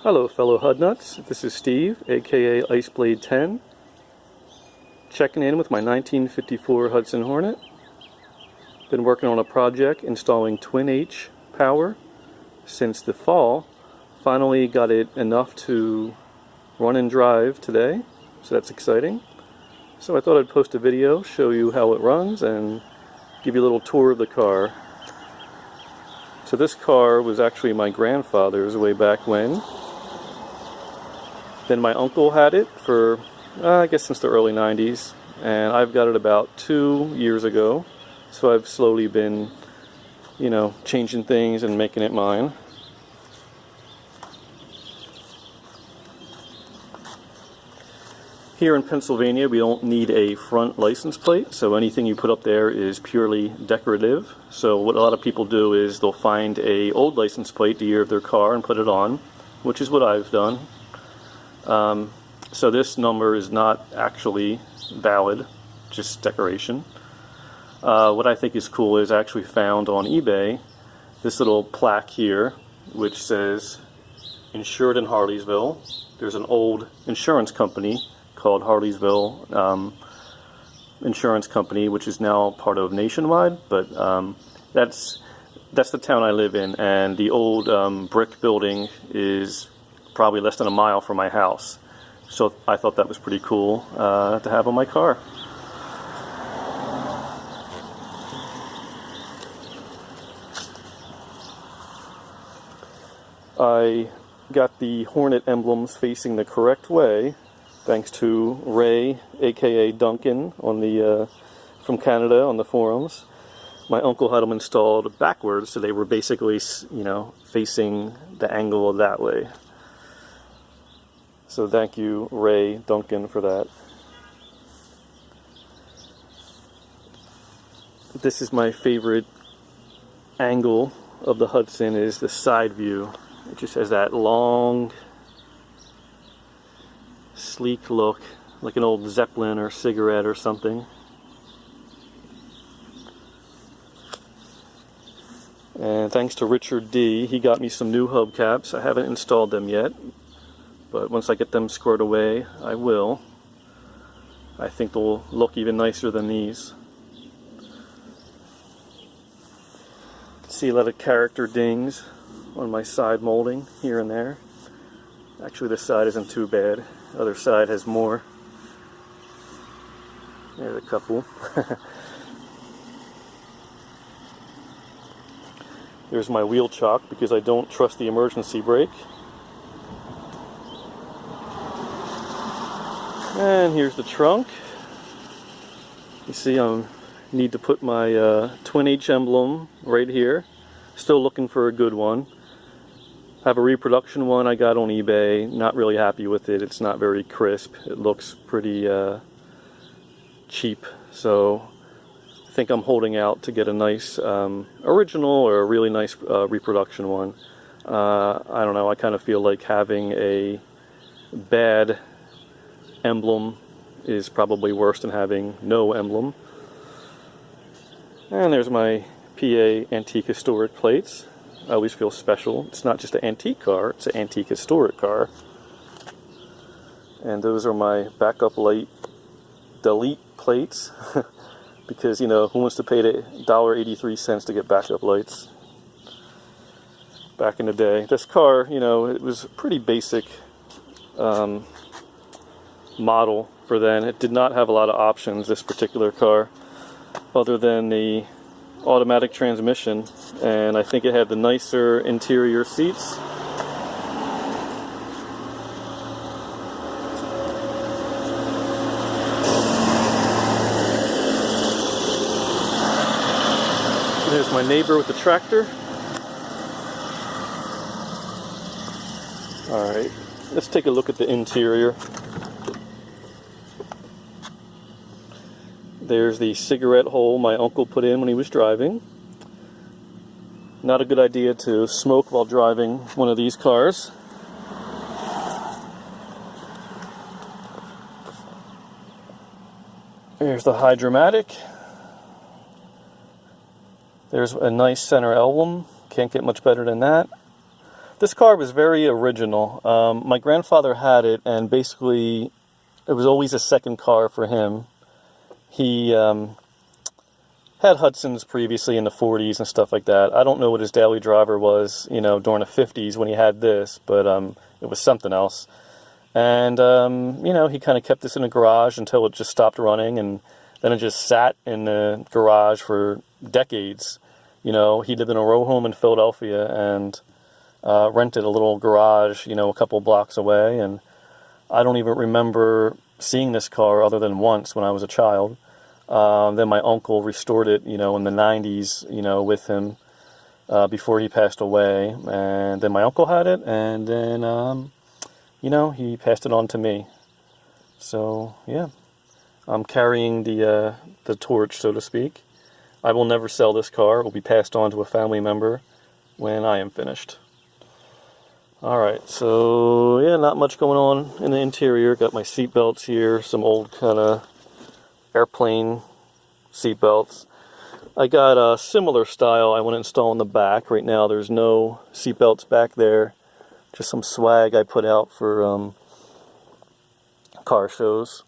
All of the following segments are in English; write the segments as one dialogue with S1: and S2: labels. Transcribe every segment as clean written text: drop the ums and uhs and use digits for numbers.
S1: Hello fellow Hudnuts, this is Steve, aka Iceblade 10, checking in with my 1954 Hudson Hornet. Been working on a project installing twin H power since the fall. Finally got it enough to run and drive today, so that's exciting. So I thought I'd post a video, show you how it runs, and give you a little tour of the car. So this car was actually my grandfather's way back when. Then my uncle had it for, I guess since the early 90s, and I've got it about 2 years ago. So I've slowly been, changing things and making it mine. Here in Pennsylvania, we don't need a front license plate, so anything you put up there is purely decorative. So what a lot of people do is they'll find an old license plate, the year of their car, and put it on, which is what I've done. So this number is not actually valid, just decoration. What I think is cool is I actually found on eBay this little plaque here which says insured in Harleysville. There's an old insurance company called Harleysville Insurance Company, which is now part of Nationwide, but that's the town I live in, and the old brick building is probably less than a mile from my house. So I thought that was pretty cool to have on my car. I got the Hornet emblems facing the correct way thanks to Ray, aka Duncan, on the from Canada on the forums. My uncle had them installed backwards, so they were basically, facing the angle that way. So thank you, Ray Duncan, for that. This is my favorite angle of the Hudson, is the side view. It just has that long, sleek look, like an old Zeppelin or cigarette or something. And thanks to Richard D, he got me some new hubcaps. I haven't installed them yet, but once I get them squared away, I will. I think they'll look even nicer than these. See a lot of character dings on my side molding here and there. Actually, this side isn't too bad. The other side has more. There's a couple. There's my wheel chock because I don't trust the emergency brake. And here's the trunk. You see, I need to put my twin H emblem right here. Still looking for a good one. I have a reproduction one I got on eBay. Not really happy with it. It's not very crisp. It looks pretty cheap. So I think I'm holding out to get a nice original or a really nice reproduction one. I don't know. I kind of feel like having a bad emblem is probably worse than having no emblem. And there's my PA Antique Historic plates. I always feel special. It's not just an antique car, it's an antique historic car. And those are my backup light delete plates. Because, who wants to pay the $1.83 to get backup lights? Back in the day. This car, it was a pretty basic model for then. It did not have a lot of options, this particular car, other than the automatic transmission, and I think it had the nicer interior seats. There's my neighbor with the tractor. Alright, let's take a look at the interior. There's the cigarette hole my uncle put in when he was driving. Not a good idea to smoke while driving one of these cars. There's the Hydromatic. There's a nice center emblem. Can't get much better than that. This car was very original. My grandfather had it, and basically it was always a second car for him. He had Hudsons previously in the 40s and stuff like that. I don't know what his daily driver was, you know, during the 50s when he had this, but it was something else. And, you know, he kind of kept this in the garage until it just stopped running, and then it just sat in the garage for decades. You know, he lived in a row home in Philadelphia and rented a little garage, you know, a couple blocks away, and I don't even remember seeing this car other than once when I was a child. Then my uncle restored it, you know, in the 90s, you know, with him before he passed away. And then my uncle had it, and then, you know, he passed it on to me. So, yeah, I'm carrying the torch, so to speak. I will never sell this car. It will be passed on to a family member when I am finished. Alright, so, yeah, not much going on in the interior. Got my seat belts here, some old kind of airplane seat belts. I got a similar style I want to install in the back. Right now there's no seat belts back there, just some swag I put out for car shows.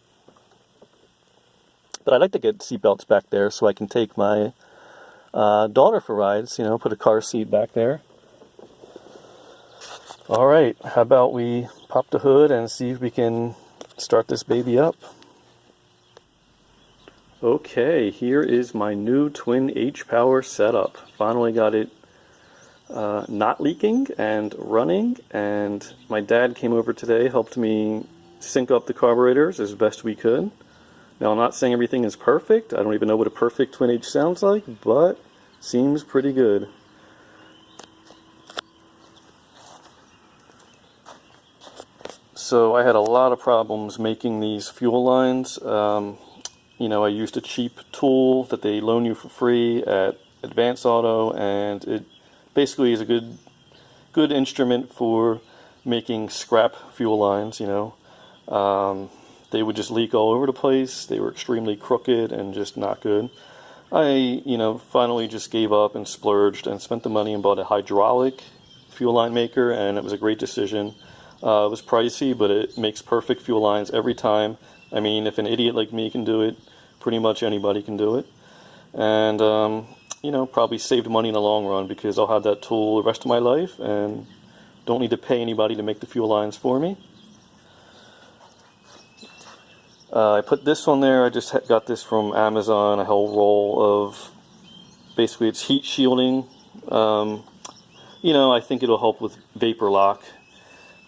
S1: But I'd like to get seat belts back there so I can take my daughter for rides, you know, put a car seat back there. Alright, how about we pop the hood and see if we can start this baby up. Okay, here is my new twin H-Power setup. Finally got it not leaking and running, and my dad came over today, helped me sync up the carburetors as best we could. Now I'm not saying everything is perfect. I don't even know what a perfect twin H sounds like, but seems pretty good. So I had a lot of problems making these fuel lines. You know, I used a cheap tool that they loan you for free at Advance Auto, and it basically is a good instrument for making scrap fuel lines, you know. They would just leak all over the place. They were extremely crooked and just not good. I, you know, finally just gave up and splurged and spent the money and bought a hydraulic fuel line maker, and it was a great decision. It was pricey, but it makes perfect fuel lines every time. I mean, if an idiot like me can do it, pretty much anybody can do it. And, you know, probably saved money in the long run because I'll have that tool the rest of my life and don't need to pay anybody to make the fuel lines for me. I put this on there. I just got this from Amazon, a whole roll of, basically it's heat shielding. You know, I think it'll help with vapor lock.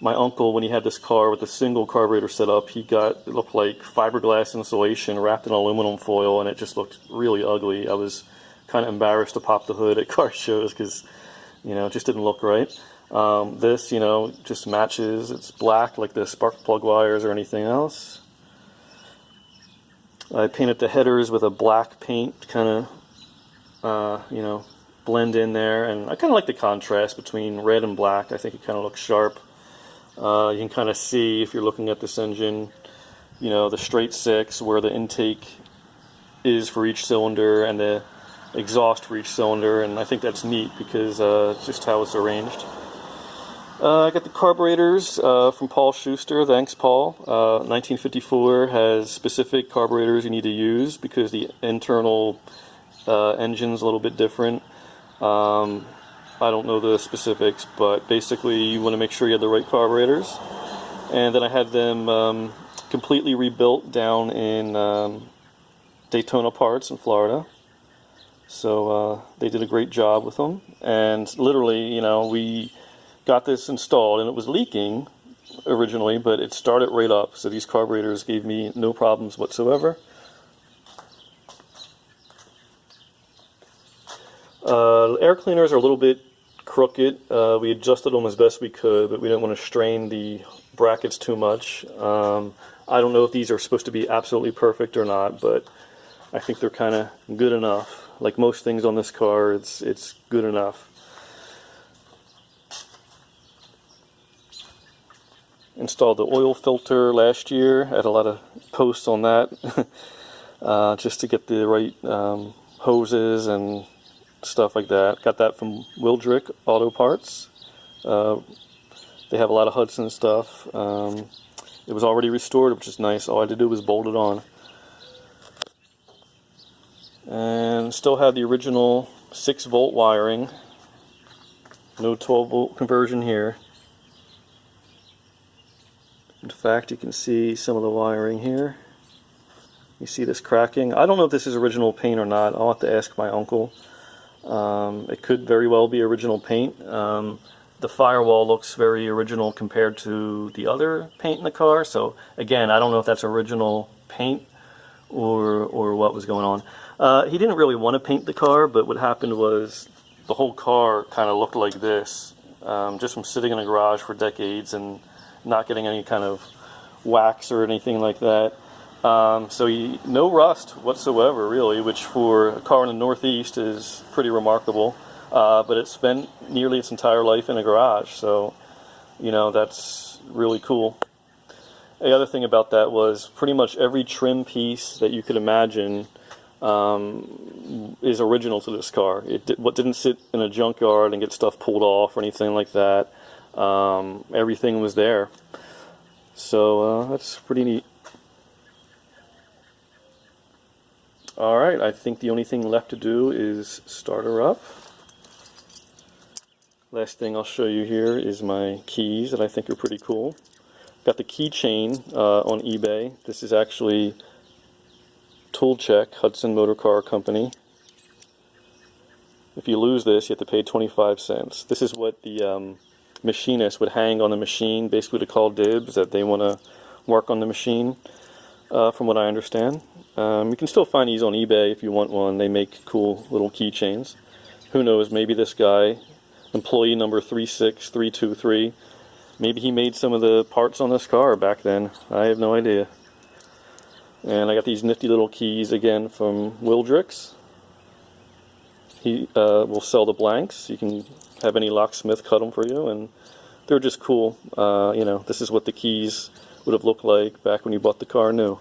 S1: My uncle, when he had this car with a single carburetor setup, he got, it looked like fiberglass insulation wrapped in aluminum foil, and it just looked really ugly. I was kind of embarrassed to pop the hood at car shows because, you know, it just didn't look right. This, you know, just matches. It's black like the spark plug wires or anything else. I painted the headers with a black paint to kind of, you know, blend in there, and I kind of like the contrast between red and black. I think it kind of looks sharp. You can kind of see, if you're looking at this engine, you know, the straight six where the intake is for each cylinder and the exhaust for each cylinder, and I think that's neat because it's just how it's arranged. I got the carburetors from Paul Schuster. Thanks, Paul. 1954 has specific carburetors you need to use because the internal engine's a little bit different. I don't know the specifics, but basically you want to make sure you have the right carburetors. And then I had them completely rebuilt down in Daytona Parts in Florida. So they did a great job with them. And literally, you know, we got this installed and it was leaking originally, but it started right up. So these carburetors gave me no problems whatsoever. Air cleaners are a little bit crooked. We adjusted them as best we could, but we didn't want to strain the brackets too much. I don't know if these are supposed to be absolutely perfect or not, but I think they're kind of good enough. Like most things on this car, it's good enough. Installed the oil filter last year. I had a lot of posts on that just to get the right hoses and stuff like that. Got that from Wildrick Auto Parts. They have a lot of Hudson stuff. It was already restored, which is nice. All I had to do was bolt it on. And still have the original 6-volt wiring. No 12-volt conversion here. In fact, you can see some of the wiring here. You see this cracking. I don't know if this is original paint or not. I'll have to ask my uncle. It could very well be original paint. The firewall looks very original compared to the other paint in the car. So again, I don't know if that's original paint or what was going on. He didn't really want to paint the car, but what happened was the whole car kind of looked like this, just from sitting in a garage for decades and not getting any kind of wax or anything like that. So no rust whatsoever, really, which for a car in the Northeast is pretty remarkable. But it spent nearly its entire life in a garage, so you know, that's really cool. The other thing about that was pretty much every trim piece that you could imagine is original to this car. What didn't sit in a junkyard and get stuff pulled off or anything like that. Everything was there. So that's pretty neat. Alright, I think the only thing left to do is start her up. Last thing I'll show you here is my keys that I think are pretty cool. Got the keychain on eBay. This is actually Tool Check, Hudson Motor Car Company. If you lose this, you have to pay 25 cents. This is what the machinist would hang on the machine, basically to call dibs that they want to work on the machine, from what I understand. You can still find these on eBay if you want one. They make cool little keychains. Who knows, maybe this guy, employee number 36323, maybe he made some of the parts on this car back then. I have no idea. And I got these nifty little keys again from Wildrix. He will sell the blanks. You can have any locksmith cut them for you, and they're just cool. You know, this is what the keys would have looked like back when you bought the car new.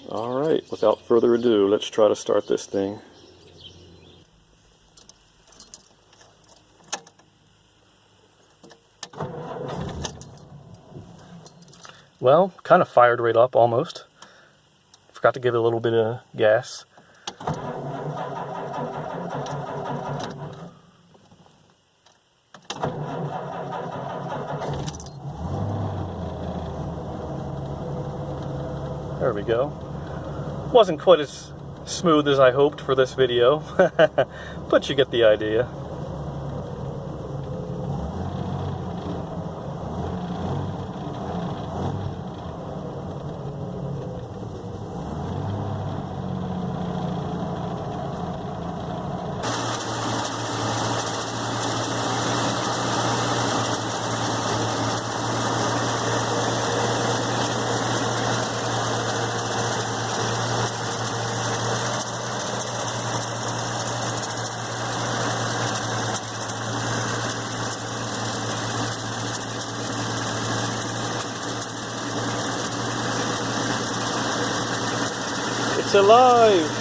S1: Alright, without further ado, let's try to start this thing. Well, kind of fired right up, almost. Forgot to give it a little bit of gas. There we go. Wasn't quite as smooth as I hoped for this video, but you get the idea. It's alive!